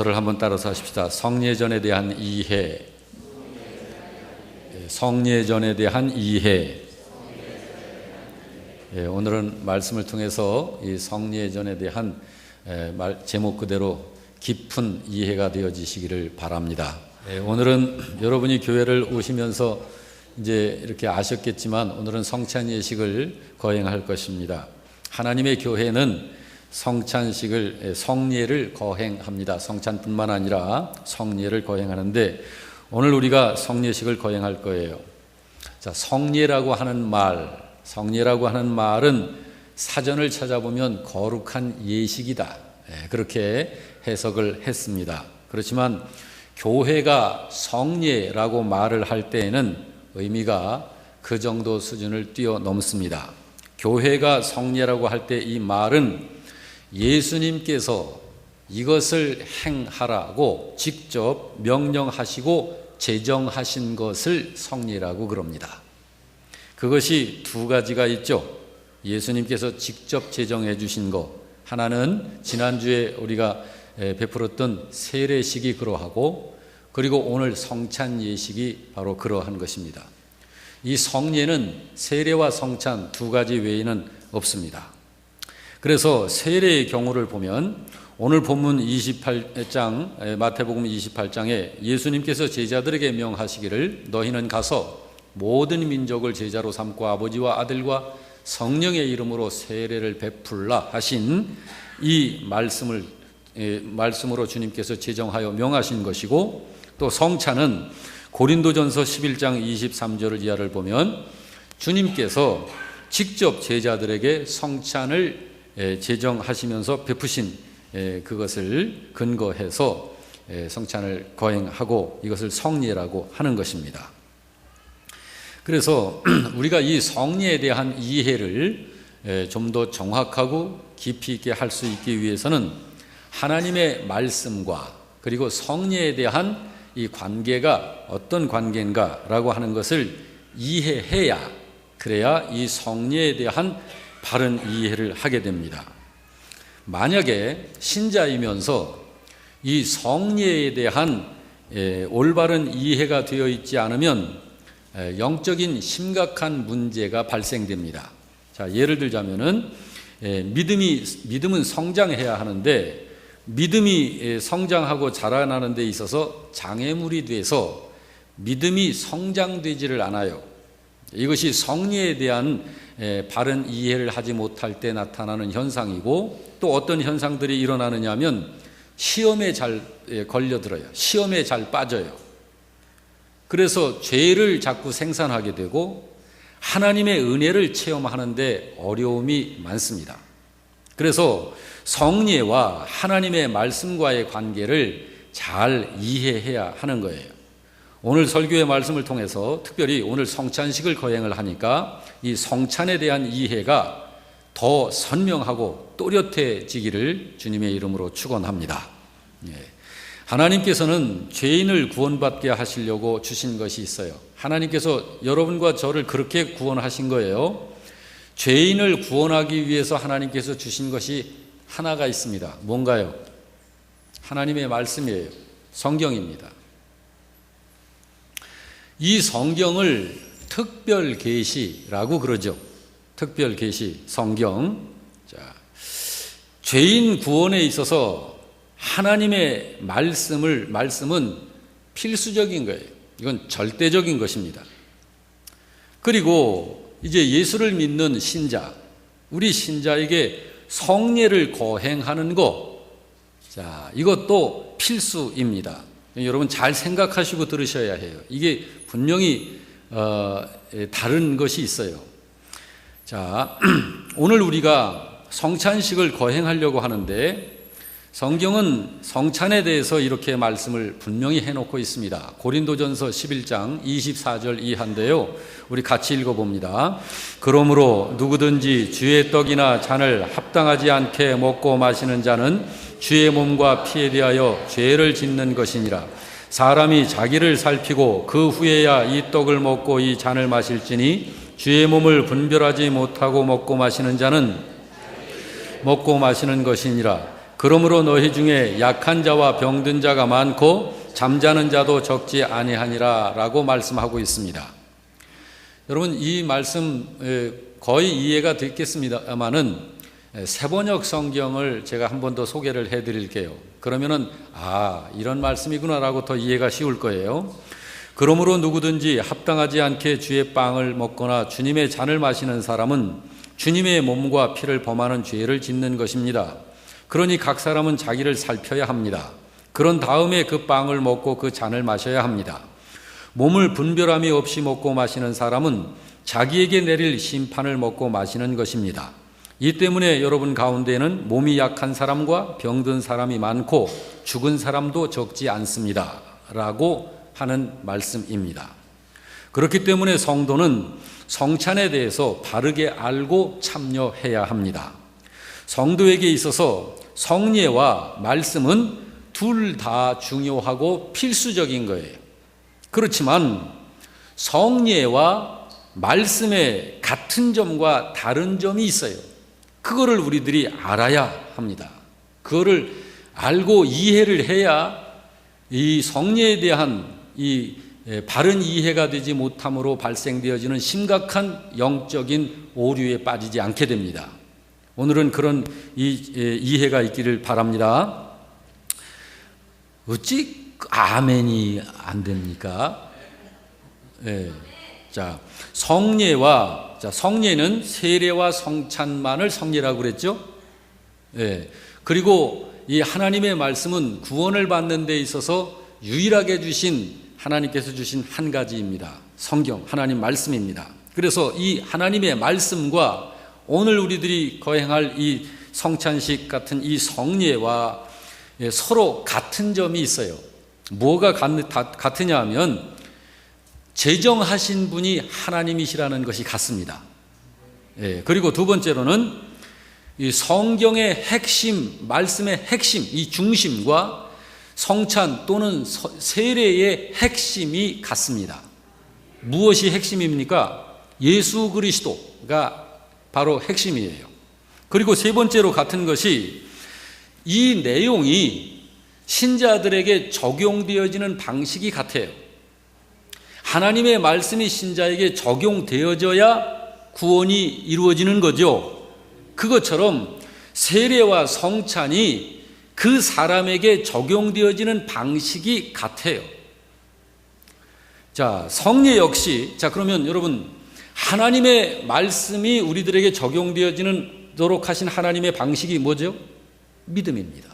저를 한번 따라서 하십시다. 성례전에 대한 이해. 성례전에 대한 이해. 오늘은 말씀을 통해서 이 성례전에 대한 제목 그대로 깊은 이해가 되어지시기를 바랍니다. 오늘은 여러분이 교회를 오시면서 이제 이렇게 아셨겠지만 오늘은 성찬 예식을 거행할 것입니다. 하나님의 교회는 성찬식을, 성례를 거행합니다. 성찬뿐만 아니라 성례를 거행하는데 오늘 우리가 성례식을 거행할 거예요. 자, 성례라고 하는 말은 사전을 찾아보면 거룩한 예식이다. 그렇게 해석을 했습니다. 그렇지만 교회가 성례라고 말을 할 때에는 의미가 그 정도 수준을 뛰어넘습니다. 교회가 성례라고 할 때 이 말은 예수님께서 이것을 행하라고 직접 명령하시고 제정하신 것을 성례라고 그럽니다. 그것이 두 가지가 있죠. 예수님께서 직접 제정해 주신 것, 하나는 지난주에 우리가 베풀었던 세례식이 그러하고, 그리고 오늘 성찬 예식이 바로 그러한 것입니다. 이 성례는 세례와 성찬 두 가지 외에는 없습니다. 그래서 세례의 경우를 보면 오늘 본문 28장, 마태복음 28장에 예수님께서 제자들에게 명하시기를 너희는 가서 모든 민족을 제자로 삼고 아버지와 아들과 성령의 이름으로 세례를 베풀라 하신 이 말씀으로 주님께서 제정하여 명하신 것이고, 또 성찬은 고린도전서 11장 23절 이하를 보면 주님께서 직접 제자들에게 성찬을 제정하시면서 베푸신 그것을 근거해서 성찬을 거행하고 이것을 성례라고 하는 것입니다. 그래서 우리가 이 성례에 대한 이해를 좀 더 정확하고 깊이 있게 할 수 있기 위해서는 하나님의 말씀과 그리고 성례에 대한 이 관계가 어떤 관계인가라고 하는 것을 이해해야, 그래야 이 성례에 대한 바른 이해를 하게 됩니다. 만약에 신자이면서 이 성례에 대한 올바른 이해가 되어 있지 않으면 영적인 심각한 문제가 발생됩니다. 자, 예를 들자면은 믿음은 성장해야 하는데 믿음이 성장하고 자라나는 데 있어서 장애물이 돼서 믿음이 성장되지를 않아요. 이것이 성례에 대한 바른 이해를 하지 못할 때 나타나는 현상이고, 또 어떤 현상들이 일어나느냐 하면 시험에 잘 걸려들어요. 시험에 잘 빠져요. 그래서 죄를 자꾸 생산하게 되고 하나님의 은혜를 체험하는데 어려움이 많습니다. 그래서 성례와 하나님의 말씀과의 관계를 잘 이해해야 하는 거예요. 오늘 설교의 말씀을 통해서 특별히 오늘 성찬식을 거행을 하니까 이 성찬에 대한 이해가 더 선명하고 또렷해지기를 주님의 이름으로 축원합니다. 하나님께서는 죄인을 구원받게 하시려고 주신 것이 있어요. 하나님께서 여러분과 저를 그렇게 구원하신 거예요. 죄인을 구원하기 위해서 하나님께서 주신 것이 하나가 있습니다. 뭔가요? 하나님의 말씀이에요. 성경입니다. 이 성경을 특별 계시라고 그러죠. 특별 계시, 성경. 자, 죄인 구원에 있어서 하나님의 말씀은 필수적인 거예요. 이건 절대적인 것입니다. 그리고 이제 예수를 믿는 신자, 우리 신자에게 성례를 거행하는 것, 자, 이것도 필수입니다. 여러분 잘 생각하시고 들으셔야 해요. 이게 분명히 다른 것이 있어요. 자, 오늘 우리가 성찬식을 거행하려고 하는데 성경은 성찬에 대해서 이렇게 말씀을 분명히 해놓고 있습니다. 고린도전서 11장 24절 이하인데요, 우리 같이 읽어봅니다. 그러므로 누구든지 주의 떡이나 잔을 합당하지 않게 먹고 마시는 자는 주의 몸과 피에 대하여 죄를 짓는 것이니라. 사람이 자기를 살피고 그 후에야 이 떡을 먹고 이 잔을 마실지니 주의 몸을 분별하지 못하고 먹고 마시는 자는 먹고 마시는 것이니라. 그러므로 너희 중에 약한 자와 병든 자가 많고 잠자는 자도 적지 아니하니라 라고 말씀하고 있습니다. 여러분, 이 말씀 거의 이해가 됐겠습니다만은 세번역 성경을 제가 한 번 더 소개를 해드릴게요. 그러면은 이런 말씀이구나라고 더 이해가 쉬울 거예요. 그러므로 누구든지 합당하지 않게 주의 빵을 먹거나 주님의 잔을 마시는 사람은 주님의 몸과 피를 범하는 죄를 짓는 것입니다. 그러니 각 사람은 자기를 살펴야 합니다. 그런 다음에 그 빵을 먹고 그 잔을 마셔야 합니다. 몸을 분별함이 없이 먹고 마시는 사람은 자기에게 내릴 심판을 먹고 마시는 것입니다. 이 때문에 여러분 가운데에는 몸이 약한 사람과 병든 사람이 많고 죽은 사람도 적지 않습니다 라고 하는 말씀입니다. 그렇기 때문에 성도는 성찬에 대해서 바르게 알고 참여해야 합니다. 성도에게 있어서 성례와 말씀은 둘 다 중요하고 필수적인 거예요. 그렇지만 성례와 말씀의 같은 점과 다른 점이 있어요. 그거를 우리들이 알아야 합니다. 그거를 알고 이해를 해야 이 성례에 대한 이 바른 이해가 되지 못함으로 발생되어지는 심각한 영적인 오류에 빠지지 않게 됩니다. 오늘은 그런 이해가 있기를 바랍니다. 어찌 아멘이 안 됩니까? 자, 성례는 세례와 성찬만을 성례라고 그랬죠? 그리고 이 하나님의 말씀은 구원을 받는 데 있어서 유일하게 하나님께서 주신 한 가지입니다. 성경, 하나님 말씀입니다. 그래서 이 하나님의 말씀과 오늘 우리들이 거행할 이 성찬식 같은 이 성례와 서로 같은 점이 있어요. 뭐가 같으냐 하면 제정하신 분이 하나님이시라는 것이 같습니다. 그리고 두 번째로는 이 성경의 핵심, 말씀의 핵심, 이 중심과 성찬 또는 세례의 핵심이 같습니다. 무엇이 핵심입니까? 예수 그리스도가 바로 핵심이에요. 그리고 세 번째로 같은 것이 이 내용이 신자들에게 적용되어지는 방식이 같아요. 하나님의 말씀이 신자에게 적용되어져야 구원이 이루어지는 거죠. 그것처럼 세례와 성찬이 그 사람에게 적용되어지는 방식이 같아요. 자, 성례 역시, 그러면 여러분, 하나님의 말씀이 우리들에게 적용되어지도록 하신 하나님의 방식이 뭐죠? 믿음입니다.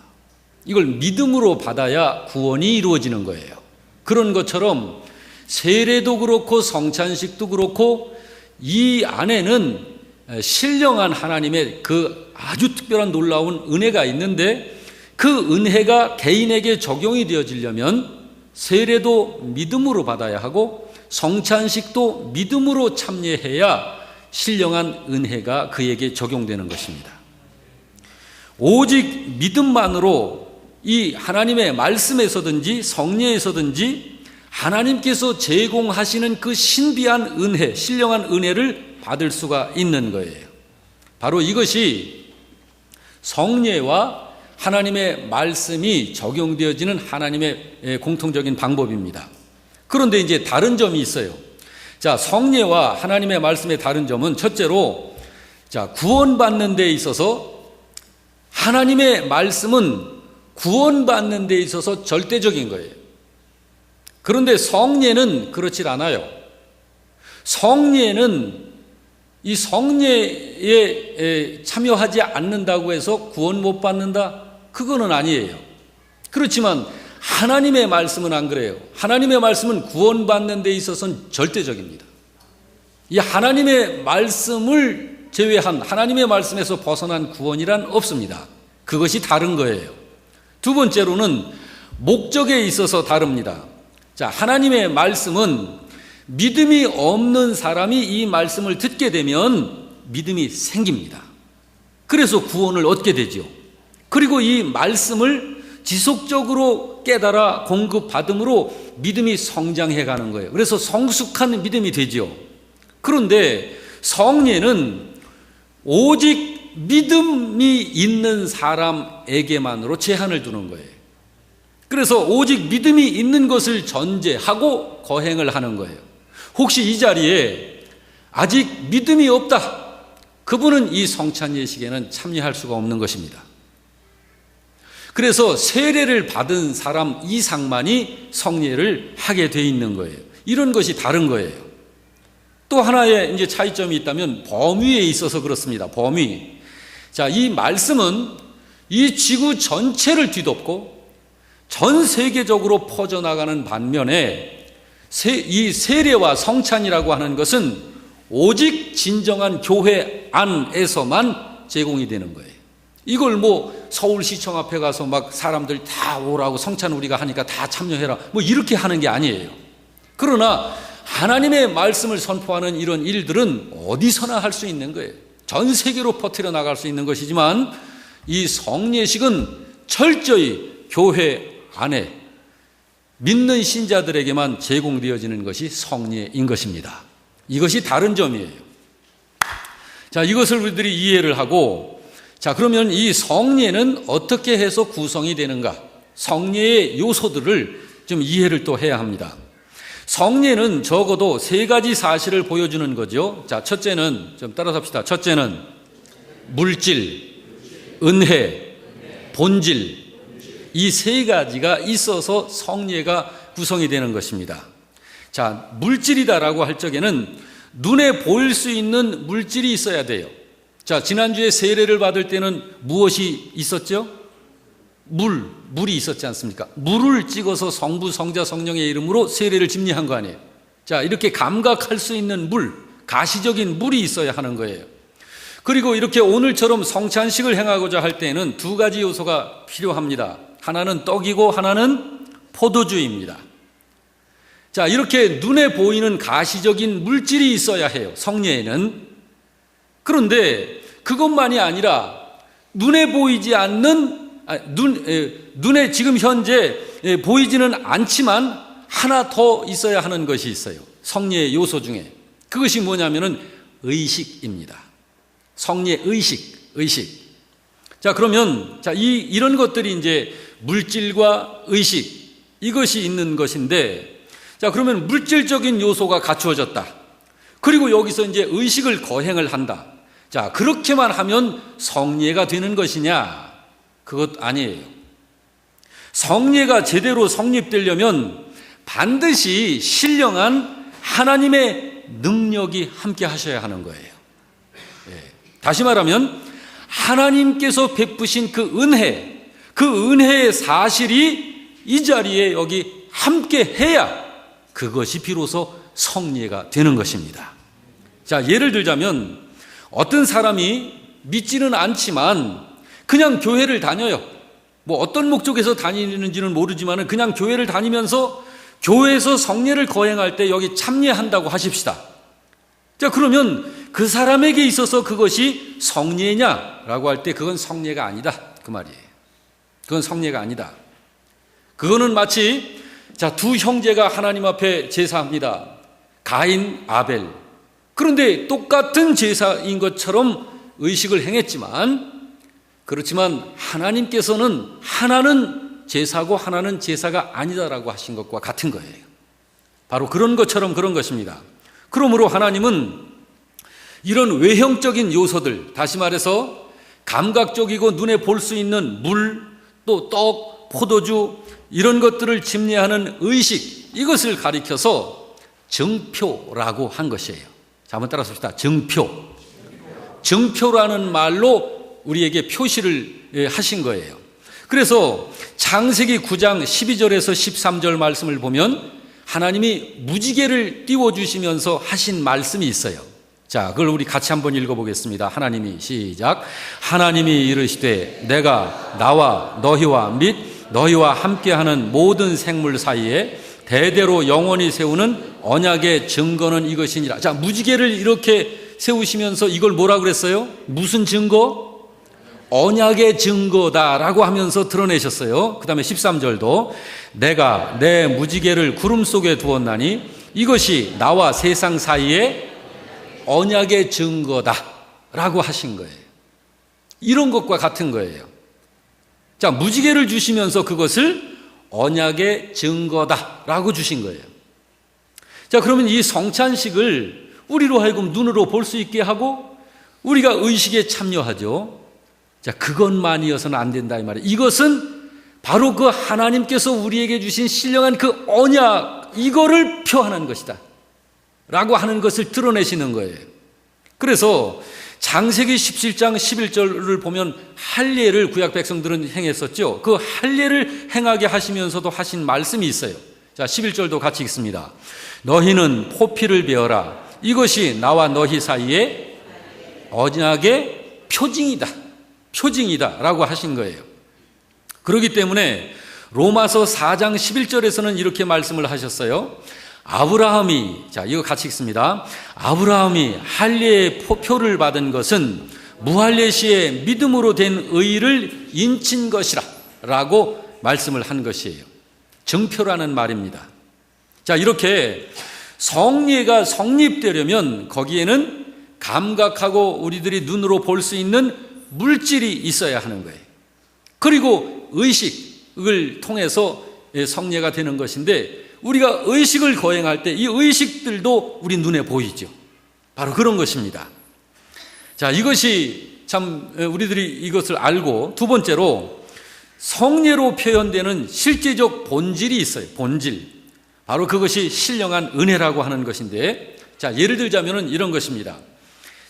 이걸 믿음으로 받아야 구원이 이루어지는 거예요. 그런 것처럼 세례도 그렇고 성찬식도 그렇고 이 안에는 신령한 하나님의 그 아주 특별한 놀라운 은혜가 있는데 그 은혜가 개인에게 적용이 되어지려면 세례도 믿음으로 받아야 하고 성찬식도 믿음으로 참여해야 신령한 은혜가 그에게 적용되는 것입니다. 오직 믿음만으로 이 하나님의 말씀에서든지 성례에서든지 하나님께서 제공하시는 그 신비한 은혜, 신령한 은혜를 받을 수가 있는 거예요. 바로 이것이 성례와 하나님의 말씀이 적용되어지는 하나님의 공통적인 방법입니다. 그런데 이제 다른 점이 있어요. 자, 성례와 하나님의 말씀의 다른 점은 첫째로, 구원받는 데 있어서 하나님의 말씀은 구원받는 데 있어서 절대적인 거예요. 그런데 성례는 그렇지 않아요. 성례는 이 성례에 참여하지 않는다고 해서 구원 못 받는다? 그거는 아니에요. 그렇지만 하나님의 말씀은 안 그래요. 하나님의 말씀은 구원받는 데 있어서는 절대적입니다. 이 하나님의 말씀을 제외한, 하나님의 말씀에서 벗어난 구원이란 없습니다. 그것이 다른 거예요. 두 번째로는 목적에 있어서 다릅니다. 자, 하나님의 말씀은 믿음이 없는 사람이 이 말씀을 듣게 되면 믿음이 생깁니다. 그래서 구원을 얻게 되죠. 그리고 이 말씀을 지속적으로 깨달아 공급받음으로 믿음이 성장해 가는 거예요. 그래서 성숙한 믿음이 되죠. 그런데 성례는 오직 믿음이 있는 사람에게만으로 제한을 두는 거예요. 그래서 오직 믿음이 있는 것을 전제하고 거행을 하는 거예요. 혹시 이 자리에 아직 믿음이 없다, 그분은 이 성찬 예식에는 참여할 수가 없는 것입니다. 그래서 세례를 받은 사람 이상만이 성례를 하게 돼 있는 거예요. 이런 것이 다른 거예요. 또 하나의 이제 차이점이 있다면 범위에 있어서 그렇습니다. 범위. 자, 이 말씀은 이 지구 전체를 뒤덮고 전 세계적으로 퍼져나가는 반면에 이 세례와 성찬이라고 하는 것은 오직 진정한 교회 안에서만 제공이 되는 거예요. 이걸 뭐 서울시청 앞에 가서 막 사람들 다 오라고 성찬 우리가 하니까 다 참여해라 뭐 이렇게 하는 게 아니에요. 그러나 하나님의 말씀을 선포하는 이런 일들은 어디서나 할 수 있는 거예요. 전 세계로 퍼뜨려 나갈 수 있는 것이지만 이 성례식은 철저히 교회 안에 믿는 신자들에게만 제공되어지는 것이 성례인 것입니다. 이것이 다른 점이에요. 자, 이것을 우리들이 이해를 하고, 자, 그러면 이 성례는 어떻게 해서 구성이 되는가? 성례의 요소들을 좀 이해를 또 해야 합니다. 성례는 적어도 세 가지 사실을 보여주는 거죠. 자, 첫째는 좀 따라서 합시다. 첫째는 물질, 은혜, 본질, 이 세 가지가 있어서 성례가 구성이 되는 것입니다. 자, 물질이다라고 할 적에는 눈에 보일 수 있는 물질이 있어야 돼요. 자, 지난주에 세례를 받을 때는 무엇이 있었죠? 물이 있었지 않습니까? 물을 찍어서 성부, 성자, 성령의 이름으로 세례를 집례한 거 아니에요. 자, 이렇게 감각할 수 있는 물, 가시적인 물이 있어야 하는 거예요. 그리고 이렇게 오늘처럼 성찬식을 행하고자 할 때에는 두 가지 요소가 필요합니다. 하나는 떡이고 하나는 포도주입니다. 자, 이렇게 눈에 보이는 가시적인 물질이 있어야 해요, 성례에는. 그런데 그것만이 아니라 눈에 보이지 않는, 눈에 지금 현재 보이지는 않지만 하나 더 있어야 하는 것이 있어요. 성례의 요소 중에. 그것이 뭐냐면은 의식입니다. 성례 의식. 자, 그러면 자, 이런 것들이 이제 물질과 의식, 이것이 있는 것인데, 자, 그러면 물질적인 요소가 갖추어졌다. 그리고 여기서 이제 의식을 거행을 한다. 자, 그렇게만 하면 성례가 되는 것이냐? 그것 아니에요. 성례가 제대로 성립되려면 반드시 신령한 하나님의 능력이 함께 하셔야 하는 거예요. 다시 말하면 하나님께서 베푸신 그 은혜의 사실이 이 자리에 여기 함께 해야 그것이 비로소 성례가 되는 것입니다. 자, 예를 들자면 어떤 사람이 믿지는 않지만 그냥 교회를 다녀요. 뭐 어떤 목적에서 다니는지는 모르지만 그냥 교회를 다니면서 교회에서 성례를 거행할 때 여기 참여한다고 하십시다. 자, 그러면 그 사람에게 있어서 그것이 성례냐라고 할 때 그건 성례가 아니다, 그 말이에요. 그건 성례가 아니다. 그거는 마치 자, 두 형제가 하나님 앞에 제사합니다. 가인, 아벨. 그런데 똑같은 제사인 것처럼 의식을 행했지만, 그렇지만 하나님께서는 하나는 제사고 하나는 제사가 아니다라고 하신 것과 같은 거예요. 바로 그런 것처럼 그런 것입니다. 그러므로 하나님은 이런 외형적인 요소들, 다시 말해서 감각적이고 눈에 볼 수 있는 물, 또 떡, 포도주, 이런 것들을 집례하는 의식, 이것을 가리켜서 증표라고 한 것이에요. 자, 한번 따라서 봅시다. 증표라는 말로 우리에게 표시를 하신 거예요. 그래서 창세기 9장 12절에서 13절 말씀을 보면 하나님이 무지개를 띄워주시면서 하신 말씀이 있어요. 자, 그걸 우리 같이 한번 읽어보겠습니다. 하나님이 시작. 하나님이 이르시되 내가 나와 너희와 및 너희와 함께하는 모든 생물 사이에 대대로 영원히 세우는 언약의 증거는 이것이니라. 자, 무지개를 이렇게 세우시면서 이걸 뭐라 그랬어요? 무슨 증거? 언약의 증거다라고 하면서 드러내셨어요. 그 다음에 13절도 내가 내 무지개를 구름 속에 두었나니 이것이 나와 세상 사이에 언약의 증거다라고 하신 거예요. 이런 것과 같은 거예요. 자, 무지개를 주시면서 그것을 언약의 증거다라고 주신 거예요. 자, 그러면 이 성찬식을 우리로 하여금 눈으로 볼 수 있게 하고 우리가 의식에 참여하죠. 자, 그것만이어서는 안 된다 이 말이에요. 이것은 바로 그 하나님께서 우리에게 주신 신령한 그 언약, 이거를 표현한 것이다 라고 하는 것을 드러내시는 거예요. 그래서 창세기 17장 11절을 보면 할례를 구약 백성들은 행했었죠. 그 할례를 행하게 하시면서도 하신 말씀이 있어요. 자, 11절도 같이 읽습니다. 너희는 포피를 베어라. 이것이 나와 너희 사이에 언약의 표징이다 라고 하신 거예요. 그렇기 때문에 로마서 4장 11절에서는 이렇게 말씀을 하셨어요. 아브라함이, 자, 이거 같이 읽습니다. 아브라함이 할례의 표를 받은 것은 무할례 시에 믿음으로 된 의를 인친 것이라 라고 말씀을 한 것이에요. 증표라는 말입니다. 자, 이렇게 성례가 성립되려면 거기에는 감각하고 우리들이 눈으로 볼 수 있는 물질이 있어야 하는 거예요. 그리고 의식을 통해서 성례가 되는 것인데 우리가 의식을 거행할 때 이 의식들도 우리 눈에 보이죠. 바로 그런 것입니다. 자, 이것이 참 우리들이 이것을 알고 두 번째로 성례로 표현되는 실제적 본질이 있어요. 본질. 바로 그것이 신령한 은혜라고 하는 것인데, 자, 예를 들자면은 이런 것입니다.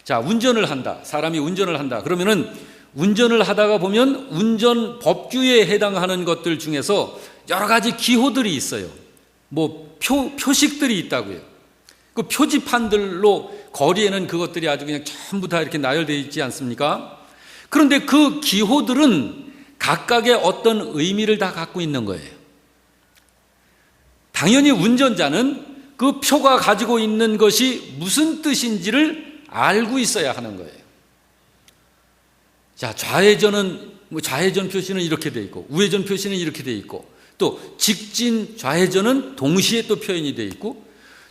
자, 운전을 한다. 사람이 운전을 한다. 그러면은 운전을 하다가 보면 운전 법규에 해당하는 것들 중에서 여러 가지 기호들이 있어요. 뭐 표식들이 있다고요. 그 표지판들로 거리에는 그것들이 아주 그냥 전부 다 이렇게 나열되어 있지 않습니까? 그런데 그 기호들은 각각의 어떤 의미를 다 갖고 있는 거예요. 당연히 운전자는 그 표가 가지고 있는 것이 무슨 뜻인지를 알고 있어야 하는 거예요. 자, 좌회전 표시는 이렇게 돼 있고, 우회전 표시는 이렇게 돼 있고, 또 직진 좌회전은 동시에 또 표현이 돼 있고,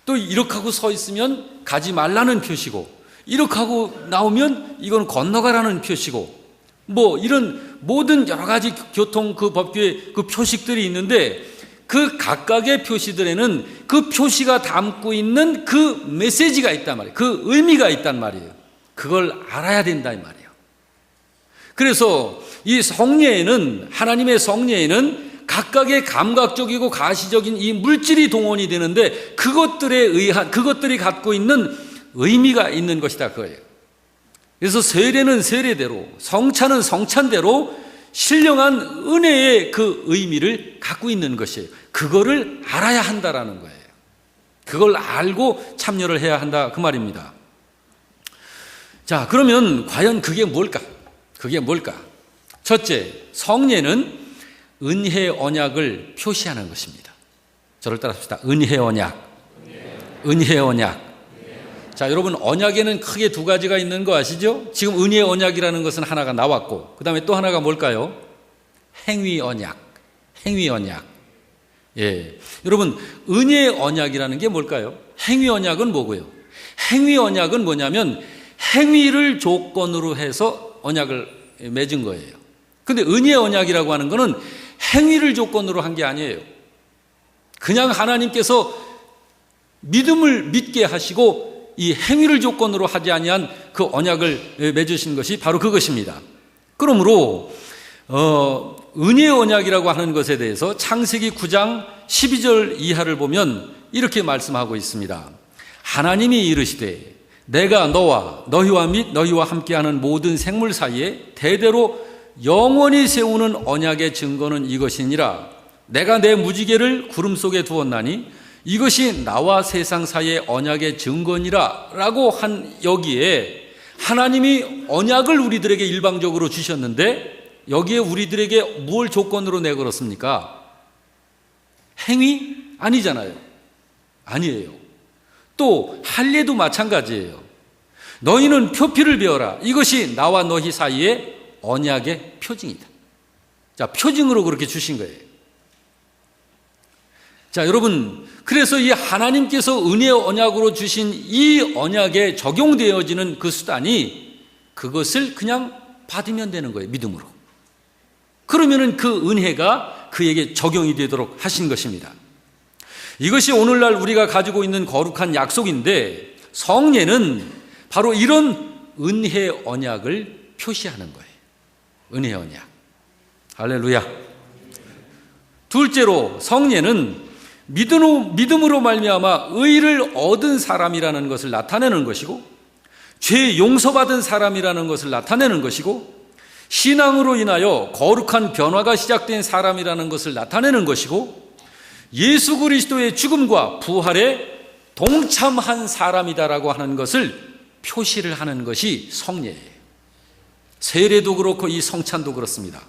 또 이렇게 하고 서 있으면 가지 말라는 표시고, 이렇게 하고 나오면 이건 건너가라는 표시고, 뭐 이런 모든 여러 가지 교통 그 법규의 그 표식들이 있는데 그 각각의 표시들에는 그 표시가 담고 있는 그 메시지가 있단 말이에요. 그 의미가 있단 말이에요. 그걸 알아야 된다 이 말이에요. 그래서 이 성례에는, 하나님의 성례에는 각각의 감각적이고 가시적인 이 물질이 동원이 되는데 그것들이 갖고 있는 의미가 있는 것이다 그거예요. 그래서 세례는 세례대로, 성찬은 성찬대로 신령한 은혜의 그 의미를 갖고 있는 것이에요. 그거를 알아야 한다라는 거예요. 그걸 알고 참여를 해야 한다 그 말입니다. 자, 그러면 과연 그게 뭘까? 첫째, 성례는 은혜 언약을 표시하는 것입니다. 저를 따라합시다. 은혜 언약. 자, 여러분, 언약에는 크게 두 가지가 있는 거 아시죠? 지금 은혜 언약이라는 것은 하나가 나왔고, 그 다음에 또 하나가 뭘까요? 행위 언약. 예. 여러분, 은혜 언약이라는 게 뭘까요? 행위 언약은 뭐고요? 행위 언약은 뭐냐면 행위를 조건으로 해서 언약을 맺은 거예요. 근데 은혜 언약이라고 하는 거는 행위를 조건으로 한 게 아니에요. 그냥 하나님께서 믿음을 믿게 하시고 이 행위를 조건으로 하지 아니한 그 언약을 맺으신 것이 바로 그것입니다. 그러므로 은혜 언약이라고 하는 것에 대해서 창세기 9장 12절 이하를 보면 이렇게 말씀하고 있습니다. 하나님이 이르시되 내가 너희와 및 너희와 함께하는 모든 생물 사이에 대대로 영원히 세우는 언약의 증거는 이것이니라. 내가 내 무지개를 구름 속에 두었나니 이것이 나와 세상 사이의 언약의 증거니라 라고 한 여기에 하나님이 언약을 우리들에게 일방적으로 주셨는데 여기에 우리들에게 뭘 조건으로 내걸었습니까? 행위? 아니잖아요. 아니에요. 또 할례도 마찬가지예요. 너희는 표피를 베어라. 이것이 나와 너희 사이의 언약의 표징이다. 자, 표징으로 그렇게 주신 거예요. 자, 여러분, 그래서 이 하나님께서 은혜 언약으로 주신 이 언약에 적용되어지는 그 수단이 그것을 그냥 받으면 되는 거예요. 믿음으로. 그러면은 그 은혜가 그에게 적용이 되도록 하신 것입니다. 이것이 오늘날 우리가 가지고 있는 거룩한 약속인데, 성례는 바로 이런 은혜 언약을 표시하는 거예요. 은혜 언약. 할렐루야. 둘째로, 성례는 믿음으로 말미암아 의를 얻은 사람이라는 것을 나타내는 것이고, 죄 용서받은 사람이라는 것을 나타내는 것이고, 신앙으로 인하여 거룩한 변화가 시작된 사람이라는 것을 나타내는 것이고, 예수 그리스도의 죽음과 부활에 동참한 사람이다라고 하는 것을 표시를 하는 것이 성례예요. 세례도 그렇고 이 성찬도 그렇습니다.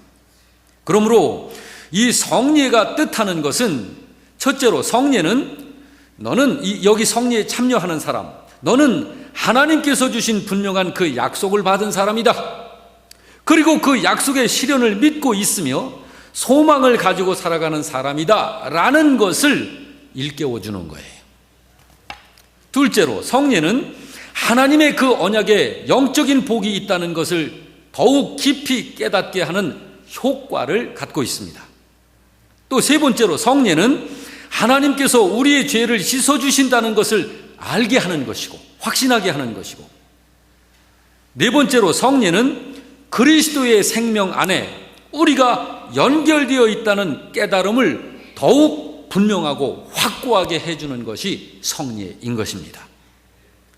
그러므로 이 성례가 뜻하는 것은, 첫째로 성례는 너는 여기 성례에 참여하는 사람, 너는 하나님께서 주신 분명한 그 약속을 받은 사람이다. 그리고 그 약속의 실현을 믿고 있으며 소망을 가지고 살아가는 사람이다 라는 것을 일깨워주는 거예요. 둘째로, 성례는 하나님의 그 언약에 영적인 복이 있다는 것을 더욱 깊이 깨닫게 하는 효과를 갖고 있습니다. 또 세 번째로, 성례는 하나님께서 우리의 죄를 씻어주신다는 것을 알게 하는 것이고 확신하게 하는 것이고, 네 번째로, 성례는 그리스도의 생명 안에 우리가 연결되어 있다는 깨달음을 더욱 분명하고 확고하게 해주는 것이 성례인 것입니다.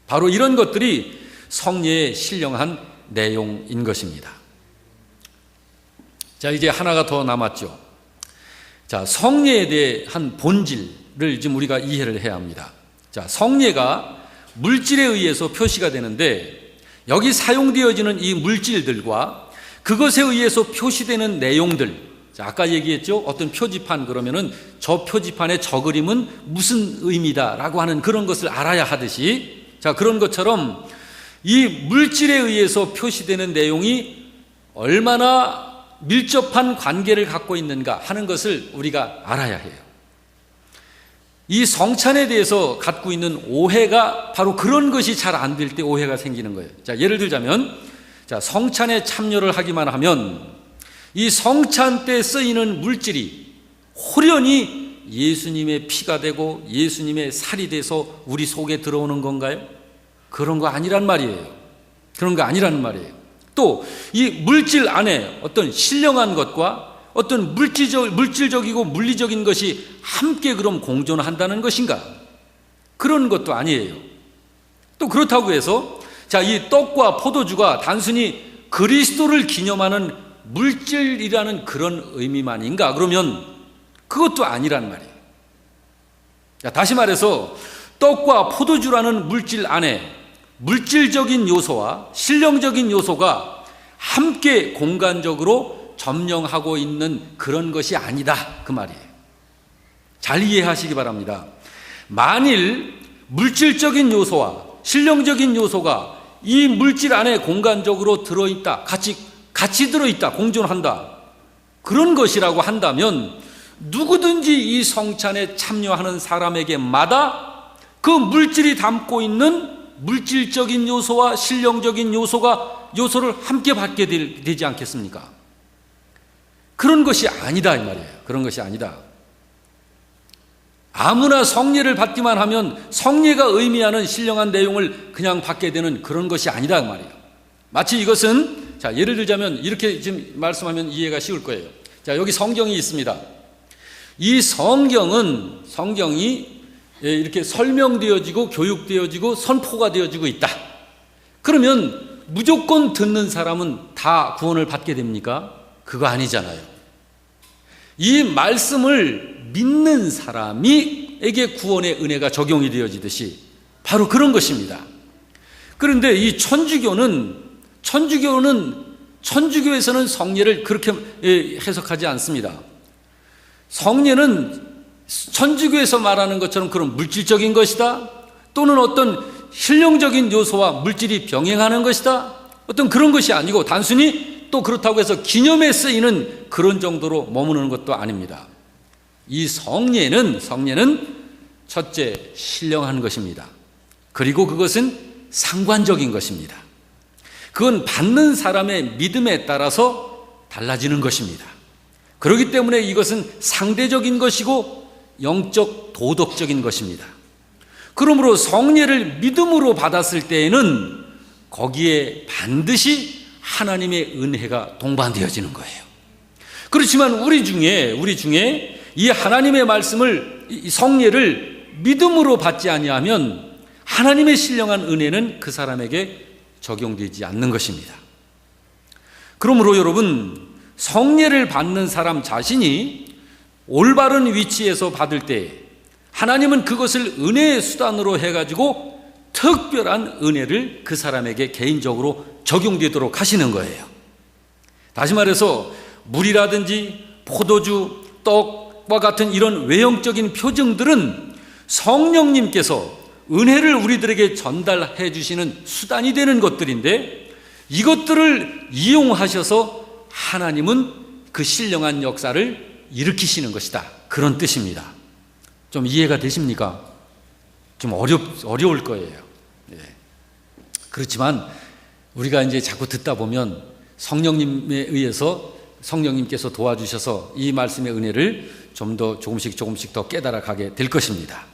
바로 이런 것들이 성례의 신령한 내용인 것입니다. 자, 이제 하나가 더 남았죠. 자, 성례에 대한 본질을 지금 우리가 이해를 해야 합니다. 자, 성례가 물질에 의해서 표시가 되는데, 여기 사용되어지는 이 물질들과 그것에 의해서 표시되는 내용들, 자, 아까 얘기했죠. 어떤 표지판, 그러면은 저 표지판의 저 그림은 무슨 의미다라고 하는 그런 것을 알아야 하듯이, 자, 그런 것처럼 이 물질에 의해서 표시되는 내용이 얼마나 밀접한 관계를 갖고 있는가 하는 것을 우리가 알아야 해요. 이 성찬에 대해서 갖고 있는 오해가 바로 그런 것이 잘 안 될 때 오해가 생기는 거예요. 자, 예를 들자면, 자, 성찬에 참여를 하기만 하면 이 성찬 때 쓰이는 물질이 홀연히 예수님의 피가 되고 예수님의 살이 돼서 우리 속에 들어오는 건가요? 그런 거 아니란 말이에요. 그런 거 아니라는 말이에요. 또 이 물질 안에 어떤 신령한 것과 어떤 물질적이고 물리적인 것이 함께 그럼 공존한다는 것인가? 그런 것도 아니에요. 또 그렇다고 해서, 자, 이 떡과 포도주가 단순히 그리스도를 기념하는 물질이라는 그런 의미만인가? 그러면 그것도 아니란 말이에요. 자, 다시 말해서 떡과 포도주라는 물질 안에 물질적인 요소와 신령적인 요소가 함께 공간적으로 점령하고 있는 그런 것이 아니다, 그 말이에요. 잘 이해하시기 바랍니다. 만일 물질적인 요소와 신령적인 요소가 이 물질 안에 공간적으로 들어있다, 같이 들어있다, 공존한다, 그런 것이라고 한다면 누구든지 이 성찬에 참여하는 사람에게마다 그 물질이 담고 있는 물질적인 요소와 신령적인 요소를 함께 받게 되지 않겠습니까? 그런 것이 아니다, 이 말이에요. 그런 것이 아니다. 아무나 성례를 받기만 하면 성례가 의미하는 신령한 내용을 그냥 받게 되는 그런 것이 아니다, 그 말이에요. 마치 이것은, 자, 예를 들자면 이렇게 지금 말씀하면 이해가 쉬울 거예요. 자, 여기 성경이 있습니다. 이 성경이 이렇게 설명되어지고 교육되어지고 선포가 되어지고 있다. 그러면 무조건 듣는 사람은 다 구원을 받게 됩니까? 그거 아니잖아요. 이 말씀을 믿는 사람에게 구원의 은혜가 적용이 되어지듯이 바로 그런 것입니다. 그런데 이 천주교에서는 성례를 그렇게 해석하지 않습니다. 성례는 천주교에서 말하는 것처럼 그런 물질적인 것이다, 또는 어떤 신령적인 요소와 물질이 병행하는 것이다, 어떤 그런 것이 아니고 단순히 또 그렇다고 해서 기념에 쓰이는 그런 정도로 머무르는 것도 아닙니다. 이 성례는 첫째, 신령한 것입니다. 그리고 그것은 상관적인 것입니다. 그건 받는 사람의 믿음에 따라서 달라지는 것입니다. 그렇기 때문에 이것은 상대적인 것이고 영적 도덕적인 것입니다. 그러므로 성례를 믿음으로 받았을 때에는 거기에 반드시 하나님의 은혜가 동반되어지는 거예요. 그렇지만 우리 중에 이 하나님의 말씀을, 이 성례를 믿음으로 받지 아니하면 하나님의 신령한 은혜는 그 사람에게 적용되지 않는 것입니다. 그러므로 여러분, 성례를 받는 사람 자신이 올바른 위치에서 받을 때 하나님은 그것을 은혜의 수단으로 해가지고 특별한 은혜를 그 사람에게 개인적으로 적용되도록 하시는 거예요. 다시 말해서 물이라든지 포도주, 떡과 같은 이런 외형적인 표징들은 성령님께서 은혜를 우리들에게 전달해 주시는 수단이 되는 것들인데, 이것들을 이용하셔서 하나님은 그 신령한 역사를 일으키시는 것이다, 그런 뜻입니다. 좀 이해가 되십니까? 좀 어려울 거예요. 예. 그렇지만 우리가 이제 자꾸 듣다 보면 성령님에 의해서 성령님께서 도와주셔서 이 말씀의 은혜를 좀 더 조금씩 더 깨달아 가게 될 것입니다.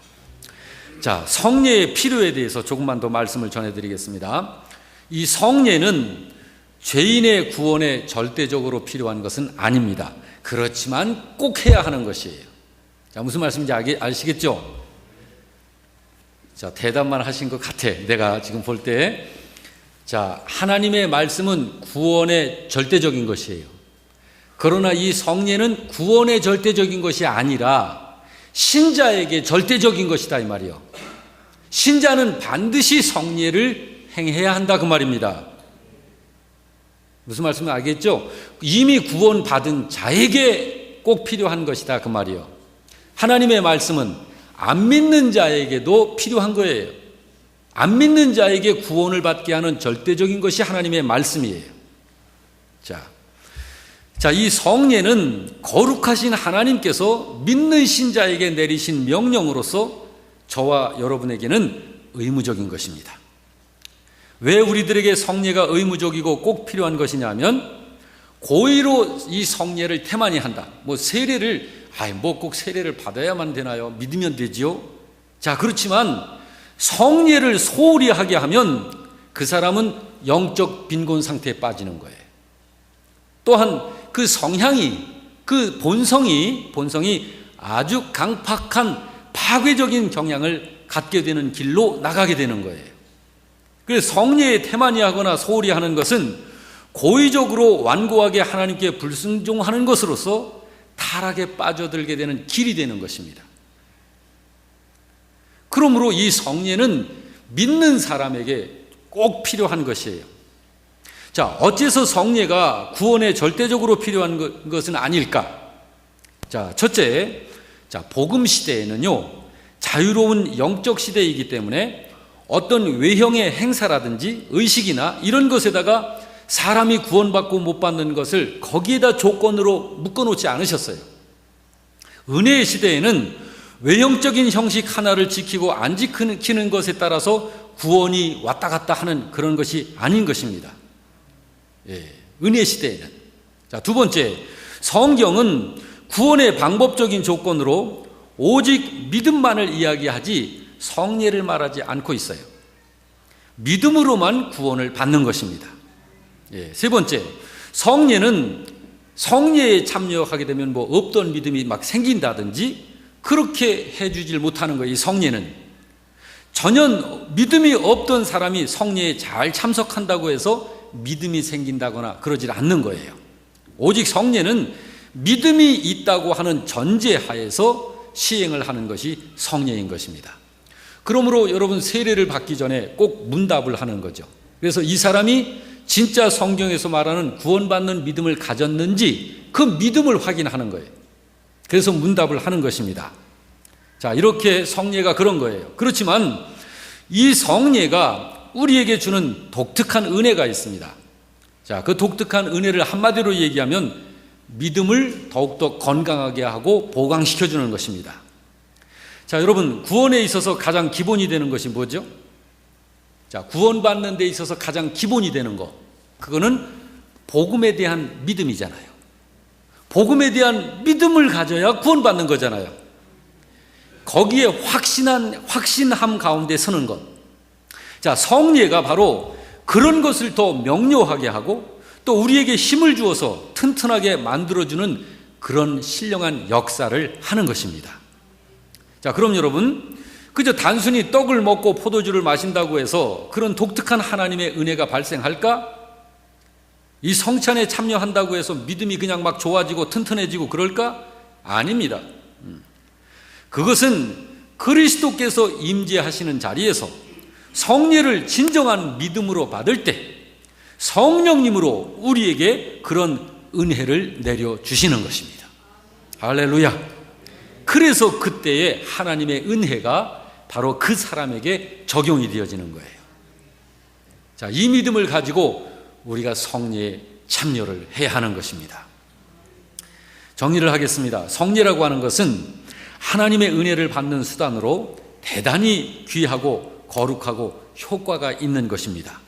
자, 성례의 필요에 대해서 조금만 더 말씀을 전해드리겠습니다. 이 성례는 죄인의 구원에 절대적으로 필요한 것은 아닙니다. 그렇지만 꼭 해야 하는 것이에요. 자, 무슨 말씀인지 아시겠죠? 자, 대답만 하신 것 같아. 내가 지금 볼 때. 자, 하나님의 말씀은 구원의 절대적인 것이에요. 그러나 이 성례는 구원의 절대적인 것이 아니라 신자에게 절대적인 것이다, 이 말이요. 신자는 반드시 성례를 행해야 한다, 그 말입니다. 무슨 말씀인지 알겠죠? 이미 구원받은 자에게 꼭 필요한 것이다, 그 말이요. 하나님의 말씀은 안 믿는 자에게도 필요한 거예요. 안 믿는 자에게 구원을 받게 하는 절대적인 것이 하나님의 말씀이에요. 자, 이 성례는 거룩하신 하나님께서 믿는 신자에게 내리신 명령으로서 저와 여러분에게는 의무적인 것입니다. 왜 우리들에게 성례가 의무적이고 꼭 필요한 것이냐면, 고의로 이 성례를 태만히 한다. 세례를, 꼭 세례를 받아야만 되나요? 믿으면 되지요? 자, 그렇지만 성례를 소홀히 하게 하면 그 사람은 영적 빈곤 상태에 빠지는 거예요. 또한 그 성향이, 그 본성이 아주 강팍한 파괴적인 경향을 갖게 되는 길로 나가게 되는 거예요. 그래서 성례에 태만히 하거나 소홀히 하는 것은 고의적으로 완고하게 하나님께 불순종하는 것으로서 타락에 빠져들게 되는 길이 되는 것입니다. 그러므로 이 성례는 믿는 사람에게 꼭 필요한 것이에요. 자, 어째서 성례가 구원에 절대적으로 필요한 것은 아닐까? 자, 첫째, 복음 시대에는요, 자유로운 영적 시대이기 때문에 어떤 외형의 행사라든지 의식이나 이런 것에다가 사람이 구원받고 못 받는 것을 거기에다 조건으로 묶어놓지 않으셨어요. 은혜의 시대에는 외형적인 형식 하나를 지키고 안 지키는 것에 따라서 구원이 왔다 갔다 하는 그런 것이 아닌 것입니다. 은혜 시대에는. 자, 두 번째, 성경은 구원의 방법적인 조건으로 오직 믿음만을 이야기하지 성례를 말하지 않고 있어요. 믿음으로만 구원을 받는 것입니다. 세 번째, 성례는 성례에 참여하게 되면 없던 믿음이 막 생긴다든지 그렇게 해주질 못하는 거예요. 이 성례는 전혀 믿음이 없던 사람이 성례에 잘 참석한다고 해서 믿음이 생긴다거나 그러질 않는 거예요. 오직 성례는 믿음이 있다고 하는 전제하에서 시행을 하는 것이 성례인 것입니다. 그러므로 여러분, 세례를 받기 전에 꼭 문답을 하는 거죠. 그래서 이 사람이 진짜 성경에서 말하는 구원받는 믿음을 가졌는지 그 믿음을 확인하는 거예요. 그래서 문답을 하는 것입니다. 자, 이렇게 성례가 그런 거예요. 그렇지만 이 성례가 우리에게 주는 독특한 은혜가 있습니다. 자, 그 독특한 은혜를 한마디로 얘기하면 믿음을 더욱더 건강하게 하고 보강시켜주는 것입니다. 자, 여러분, 구원에 있어서 가장 기본이 되는 것이 뭐죠? 자, 구원받는 데 있어서 가장 기본이 되는 거, 그거는 복음에 대한 믿음이잖아요. 복음에 대한 믿음을 가져야 구원받는 거잖아요. 거기에 확신함 가운데 서는 것. 자, 성례가 바로 그런 것을 더 명료하게 하고 또 우리에게 힘을 주어서 튼튼하게 만들어주는 그런 신령한 역사를 하는 것입니다. 자, 그럼 여러분, 그저 단순히 떡을 먹고 포도주를 마신다고 해서 그런 독특한 하나님의 은혜가 발생할까? 이 성찬에 참여한다고 해서 믿음이 그냥 막 좋아지고 튼튼해지고 그럴까? 아닙니다. 그것은 그리스도께서 임재하시는 자리에서 성례를 진정한 믿음으로 받을 때 성령님으로 우리에게 그런 은혜를 내려주시는 것입니다. 할렐루야. 그래서 그때의 하나님의 은혜가 바로 그 사람에게 적용이 되어지는 거예요. 자, 이 믿음을 가지고 우리가 성례에 참여를 해야 하는 것입니다. 정리를 하겠습니다. 성례라고 하는 것은 하나님의 은혜를 받는 수단으로 대단히 귀하고 거룩하고 효과가 있는 것입니다.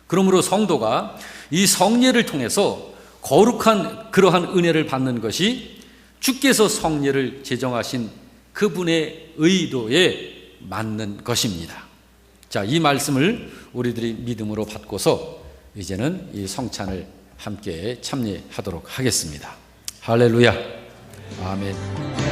그러므로 성도가 이 성례를 통해서 거룩한 그러한 은혜를 받는 것이 주께서 성례를 제정하신 그분의 의도에 맞는 것입니다. 자, 이 말씀을 우리들이 믿음으로 받고서 이제는 이 성찬을 함께 참여하도록 하겠습니다. 할렐루야. 아멘.